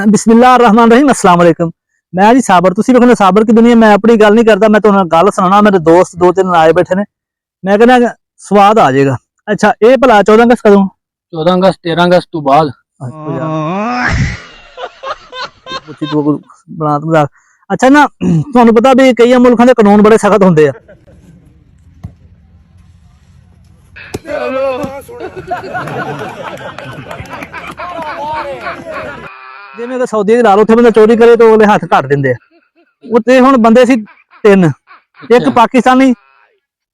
बिस्मिल्लाह रहमान रहीम अस्सलाम वालेकुम। मैं जी साबर, तुसी देखो साबर की दुनिया। मैं अपनी गल नहीं करता, मैं तुहानू गल सुनाना। मेरे दोस्त दो तीन आए बैठे ने, मैं कहना स्वाद आ जाएगा। अच्छा ये भला 14 अगस्त कदों? 14 अगस्त 13 अगस्त तो बाद। अच्छा ना, तुहानू पता भी कई मुल्कों के कानून बड़े सख्त होंगे आ। जिवें कि सऊदी ला लो, उत्थे बंदा चोरी करे तो अगले हथ घट देंदे आ। उत्ते हुण बंदे सी तीन, एक पाकिस्तानी,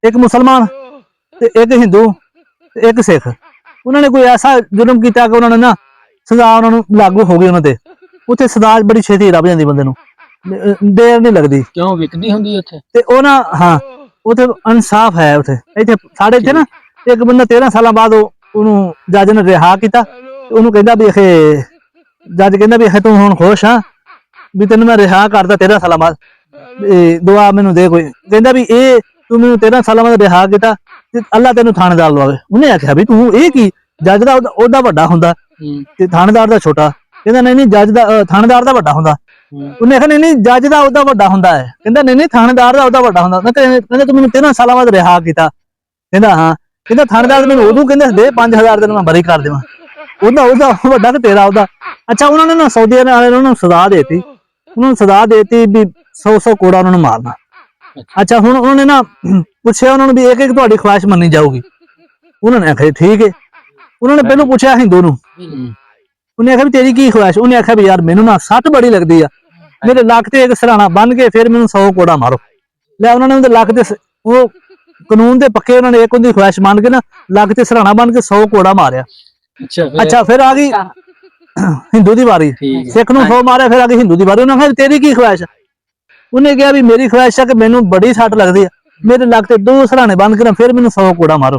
एक मुसलमान ते एक हिंदू ते एक सिख। उन्होंने कोई ऐसा जुर्म किया कि उन्होंने ना सजा उन्होंने लागू हो गई। उन्होंने उत्थे सजा बड़ी छेती लभ जांदी, बंदे नूं देर नहीं लगदी। क्यों विकदी हुंदी उत्थे? ते ओ ना हां उत्थे इंसाफ है। उत्थे इत्थे साडे इत्थे ना एक बंदा 13 साल बाद ओनू जज ने रिहा किया। ओनू कहंदा भी अखे जज कहंदा भी अखे तू हुण खुश हां भी तेन मैं रिहा करता 13 साल बाद, दुआ मैनू दे कोई। कहंदा भी ए तू मैनू 13 साल बाद रिहा किया ते अल्लाह तेनू थानेदार लवावे। उन्हें आख्या भी तू ए की, जज दा ओहदा वड्डा हुंदा ते थानेदार दा छोटा। कहंदा नहीं नहीं, जज दा थानेदार दा वड्डा हुंदा। उन्हें आख्या नहीं नहीं, जज दा ओहदा वड्डा हुंदा है। कहंदा नहीं नहीं, थानेदार दा ओहदा वड्डा हुंदा। कहंदा तू मैनू 13 साल बाद रिहा किया। कहंदा हां। कहंदा थानेदार मैनू उदों कहंदा दे 5000 तेनू मैं बरी कर देवां, ओहदा ओहदा वड्डा ते तेरा ओहदा। अच्छा उन्होंने ना सऊदी वाले ने सजा देती, उन्होंने सजा देती भी 100 कोड़ा उन्होंने मारना। अच्छा हुण उन्होंने ना पूछया उन्होंने भी एक एक तुहाडी ख्वाहिश मन्नी जाऊगी। उन्होंने आख्या ठीक है। उन्होंने पहलू पूछया हिंदू नूं, उन्हें आख्या भी तेरी की ख्वाहिश? उन्हें आख्या भी यार मैनू ना सट बड़ी लगदी आ, मेरे लक ते एक सराणा बन के फिर मैनू 100 कोड़ा मारो। लै उन्होंने उहदे लक ते वो कानून दे पक्के उन्होंने एक उहदी ख्वाहिश मान के ना लक ते सराणा बन के 100 कोड़ा मारिया। अच्छा फिर आ गई हिंदू की बारी, सिख नूं 100 मारिया, फिर आ गई हिंदू की बारी। उन्हें तेरी की ख्वाहिश? उन्हें कहा भी मेरी ख्वाहिश है कि मैनू बड़ी सट लगती है, मेरे लक ते 2 सराणे बन के ना फिर मैनू 100 कोड़ा मारो।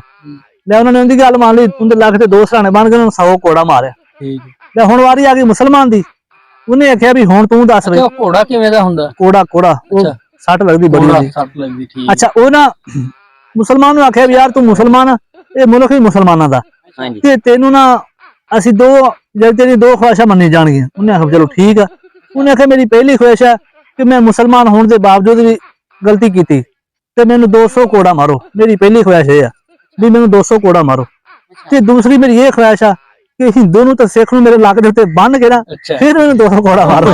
लै उन्होंने उनकी गल मान ली, उनके लक ते 2 सराणे बन के 100 कोड़ा मारिया। लै हुण वारी आ गई मुसलमान दी। उन्हें आख्या भी हुण तू दस वे घोड़ा किवें दा हुंदा? कोड़ा कोड़ा सट लगती बड़ी होंदी। अच्छा ओ ना मुसलमान नूं आख्या भी यार तू मुसलमान, ये मुल्क भी मुसलमानां दा ते तेनू ना असीं दो तेरी 2 ख्वाहिशां मन्नी जाणगियां। उन्हें आख्या चलो ठीक है। उन्हें आख्या मेरी पहली ख्वाहिश है कि मैं मुसलमान होने के बावजूद भी गलती की ते मैनू 200 कोड़ा मारो। मेरी पहली ख्वाहिश ये है भी मैनू 200 कोड़ा मारो। ते दूसरी मेरी ये ख्वाहिश है कि हिंदू नूं ते सिख नूं मेरे लक दे उत्ते बन के ना फिर मैनू 200 कोड़ा मारो।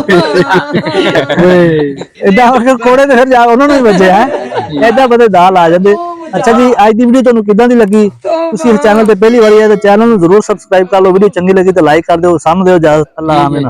इदा कोड़े ते फिर जा उन्होंने भी बजे है, इदा बंदे दाल आ जाते। अच्छा जी अज की वीडियो तुहानू किदां दी लगी? तुसीं इस चैनल ते पहली बारी है तो चैनल नूं जरूर सबसक्राइब कर लो। वीडियो चंगी लगी तो लाइक कर दो, सानू दिओ इजाजत। अल्लाह हामिद।